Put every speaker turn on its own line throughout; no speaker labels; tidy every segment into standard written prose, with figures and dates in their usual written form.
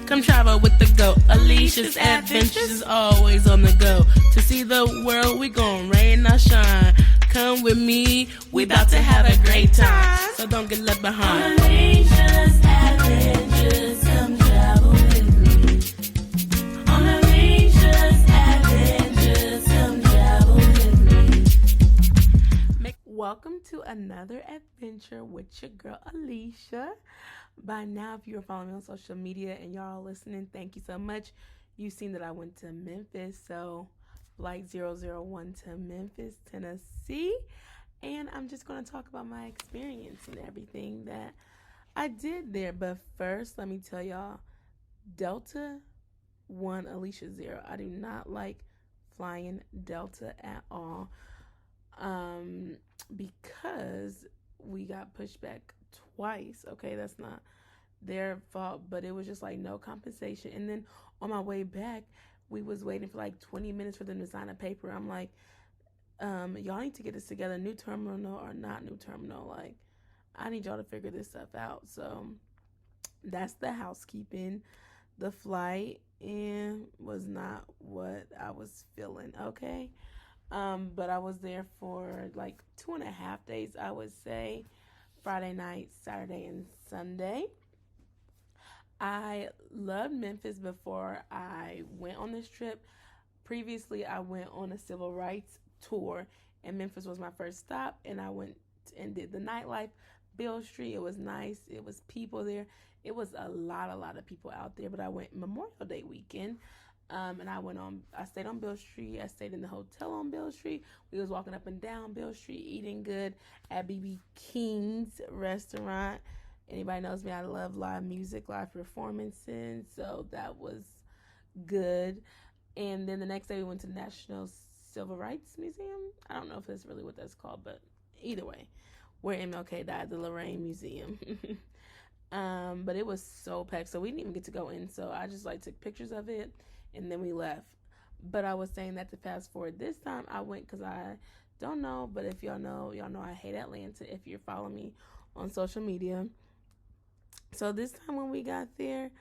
Come travel with the GOAT. Alicia's adventures is always on the go. To see the world, we gon' rain or shine. Come with me, we about to have a great time. So don't get left behind.
Alicia's adventures, come travel with me. On Alicia's adventures, come travel with me.
Welcome to another adventure with your girl Alicia. By now, if you're following me on social media and y'all listening, thank you so much. You've seen that I went to Memphis, so Flight 001 to Memphis, Tennessee. And I'm just going to talk about my experience and everything that I did there. But first, let me tell y'all, Delta 1, Alicia 0. I do not like flying Delta at all because we got pushed back twice. Okay, that's not their fault, but it was just like no compensation. And then on my way back, we was waiting for like 20 minutes for them to sign a paper. I'm like, y'all need to get this together, new terminal or not new terminal. Like, I need y'all to figure this stuff out. So that's the housekeeping. The flight was not what I was feeling, okay? But I was there for like 2.5 days, I would say. Friday night, Saturday, and Sunday. I loved Memphis before I went on this trip. Previously, I went on a civil rights tour, and Memphis was my first stop, and I went and did the nightlife, Beale Street. It was nice. It was people there. It was a lot of people out there, but I went Memorial Day weekend. And I stayed on Beale Street. I stayed in the hotel on Beale Street. We was walking up and down Beale Street, eating good at BB King's restaurant. Anybody knows me, I love live music, live performances. So that was good. And then the next day we went to the National Civil Rights Museum. I don't know if that's really what that's called, but either way, where MLK died, the Lorraine Museum. But it was so packed, so we didn't even get to go in. So I just took pictures of it. And then we left. But I was saying that to fast forward. This time I went because I don't know, but if y'all know I hate Atlanta if you're following me on social media. So this time when we got there,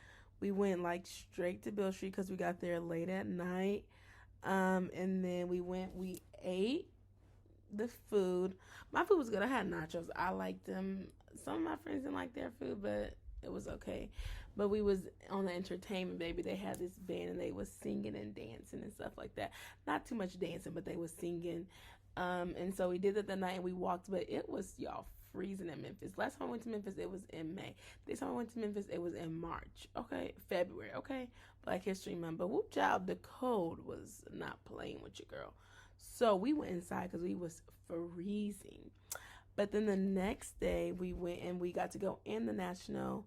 we went straight to Beale Street because we got there late at night. And then we ate the food. My food was good. I had nachos. I liked them. Some of my friends didn't like their food, but it was okay. But we was on the entertainment, baby. They had this band and they was singing and dancing and stuff like that. Not too much dancing, but they was singing. And so we did that the night and we walked, but it was, y'all, freezing in Memphis. Last time I went to Memphis, it was in May. This time I went to Memphis, it was in March. Okay, February. Okay, Black History Month. But whoop job, the cold was not playing with your girl. So we went inside because we was freezing. But then the next day we went and we got to go in the National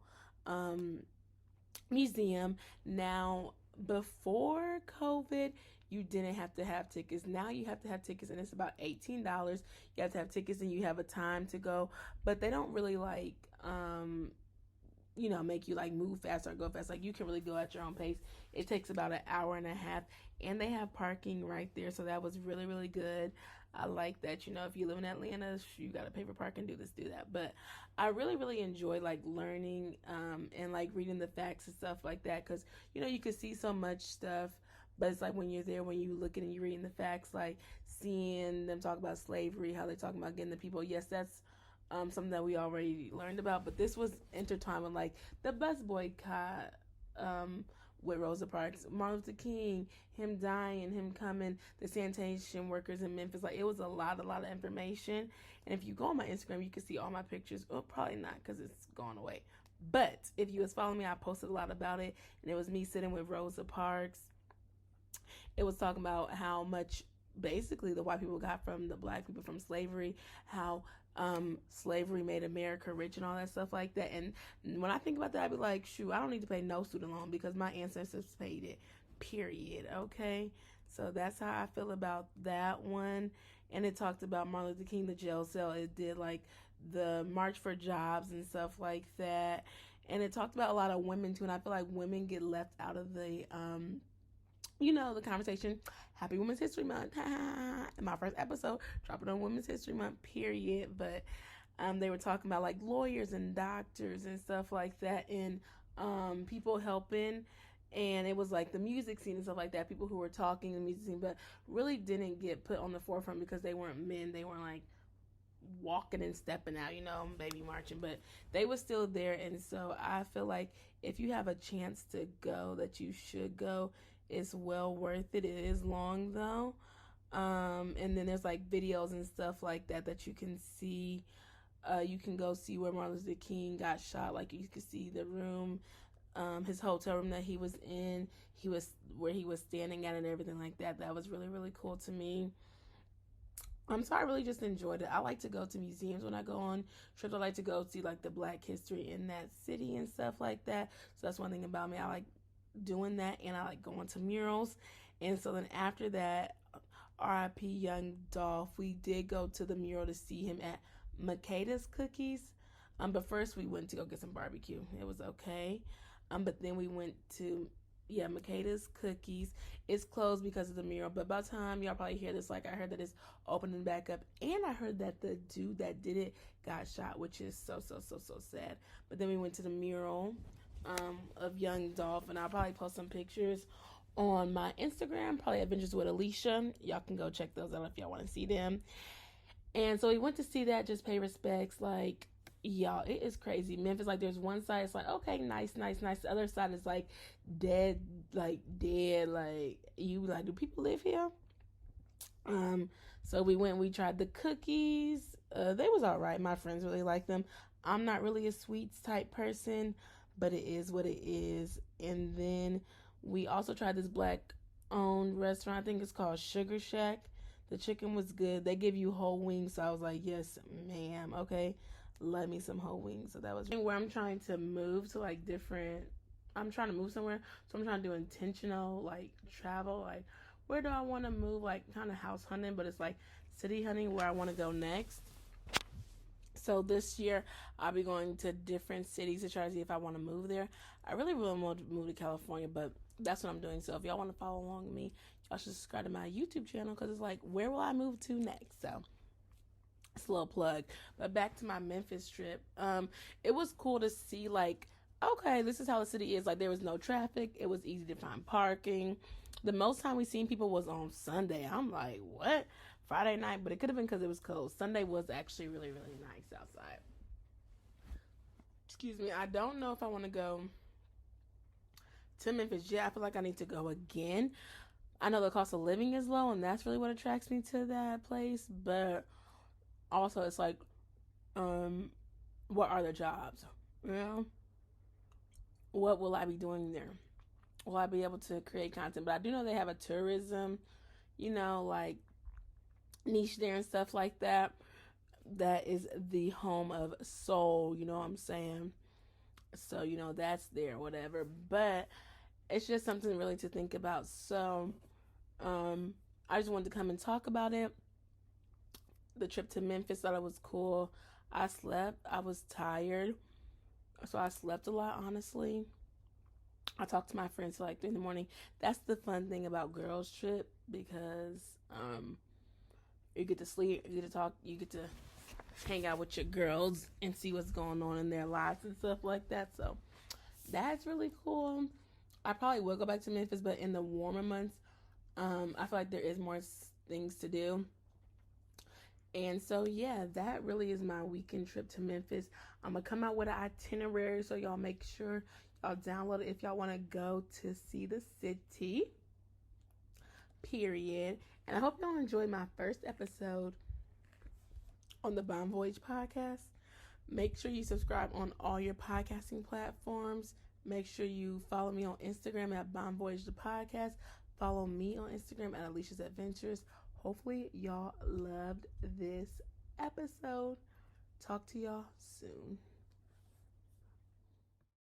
Museum. Now, before COVID, you didn't have to have tickets. Now you have to have tickets, and it's about $18. You have to have tickets, and you have a time to go. But they don't really make you move fast or go fast. You can really go at your own pace. It takes about an hour and a half, and they have parking right there, so that was really, really good. I like that, if you live in Atlanta, you got to pay for parking, do this, do that. But I really, really enjoy learning and reading the facts and stuff like that, because, you could see so much stuff, but it's when you're there, when you look at and you're reading the facts, seeing them talk about slavery, how they're talking about getting the people. Yes, that's something that we already learned about, but this was intertwined with the bus boycott, with Rosa Parks, Martin Luther King, him dying, him coming, the sanitation workers in Memphis. It was a lot of information. And if you go on my Instagram, you can see all my pictures. Well, probably not because it's gone away. But if you was following me, I posted a lot about it. And it was me sitting with Rosa Parks. It was talking about how much basically the white people got from the black people from slavery, how slavery made America rich and all that stuff like that. And when I think about that, I'd be like, shoot, I don't need to pay no student loan because my ancestors paid it, period. Okay, so that's how I feel about that one. And it talked about Martin Luther King, the jail cell. It did the March for Jobs and stuff like that. And it talked about a lot of women too, and I feel like women get left out of the the conversation. Happy Women's History Month. In my first episode, dropping on Women's History Month, period. But they were talking about lawyers and doctors and stuff like that. And people helping, and it was like the music scene and stuff like that. People who were talking in the music scene, but really didn't get put on the forefront because they weren't men. They weren't like walking and stepping out, baby marching, but they were still there. And so I feel like if you have a chance to go, that you should go. It's well worth it. It is long though. And then there's like videos and stuff like that that you can see. You can go see where Martin Luther King got shot. Like you can see the room, his hotel room that he was in. Where he was standing at and everything like that. That was really, really cool to me. So I really just enjoyed it. I like to go to museums when I go on trips. I like to go see like the Black history in that city and stuff like that. So that's one thing about me. I like doing that, and I like going to murals. And so then after that, R.I.P. Young Dolph, we did go to the mural to see him at Makeda's Cookies. But first we went to go get some barbecue. It was okay. But then we went to Makeda's Cookies. It's closed because of the mural, but by the time y'all probably hear this, like I heard that it's opening back up, and I heard that the dude that did it got shot, which is so sad. But then we went to the mural of Young Dolph, and I'll probably post some pictures on my Instagram, probably Adventures with Alicia. Y'all can go check those out if y'all want to see them. And so we went to see that, just pay respects. Like, y'all, it is crazy. Memphis, like, there's one side, it's like, okay, nice. The other side is like dead. Like, you like, do people live here? So we went, we tried the cookies. They was all right. My friends really liked them. I'm not really a sweets type person, but it is what it is. And then we also tried this Black owned restaurant. I think it's called Sugar Shack. The chicken was good. They give you whole wings, so I was like, yes, ma'am. Okay, let me some whole wings. So that was where I'm trying to move to like different. I'm trying to move somewhere, so I'm trying to do intentional like travel. Like, where do I want to move? Like, kind of house hunting, but it's like city hunting where I want to go next. So this year I'll be going to different cities to try to see if I want to move there. I really want to move to California, but that's what I'm doing. So if y'all want to follow along with me, y'all should subscribe to my YouTube channel, because it's like, where will I move to next? So it's a little plug. But back to my Memphis trip. It was cool to see, like, okay, this is how the city is. Like, there was no traffic. It was easy to find parking. The most time we seen people was on Sunday. I'm like, what? Friday night, but it could have been because it was cold. Sunday was actually really, really nice outside. Excuse me. I don't know if I want to go to Memphis. Yeah, I feel like I need to go again. I know the cost of living is low, and that's really what attracts me to that place. But also, it's like, what are the jobs? You know? What will I be doing there? Will I be able to create content? But I do know they have a tourism, like, niche there and stuff like that. That is the home of soul, you know what I'm saying? So, that's there, whatever. But it's just something really to think about. So, I just wanted to come and talk about it. The trip to Memphis, thought it was cool. I slept. I was tired. So I slept a lot, honestly. I talked to my friends till like 3 in the morning. That's the fun thing about girls trip, because you get to sleep, you get to talk, you get to hang out with your girls and see what's going on in their lives and stuff like that. So that's really cool. I probably will go back to Memphis, but in the warmer months, I feel like there is more things to do. And so, yeah, that really is my weekend trip to Memphis. I'm going to come out with an itinerary, so y'all make sure y'all download it if y'all want to go to see the city. Period. And I hope y'all enjoyed my first episode on the Bon Voyage podcast. Make sure you subscribe on all your podcasting platforms. Make sure you follow me on Instagram at Bon Voyage the podcast. Follow me on Instagram at Alicia's Adventures. Hopefully y'all loved this episode. Talk to y'all soon.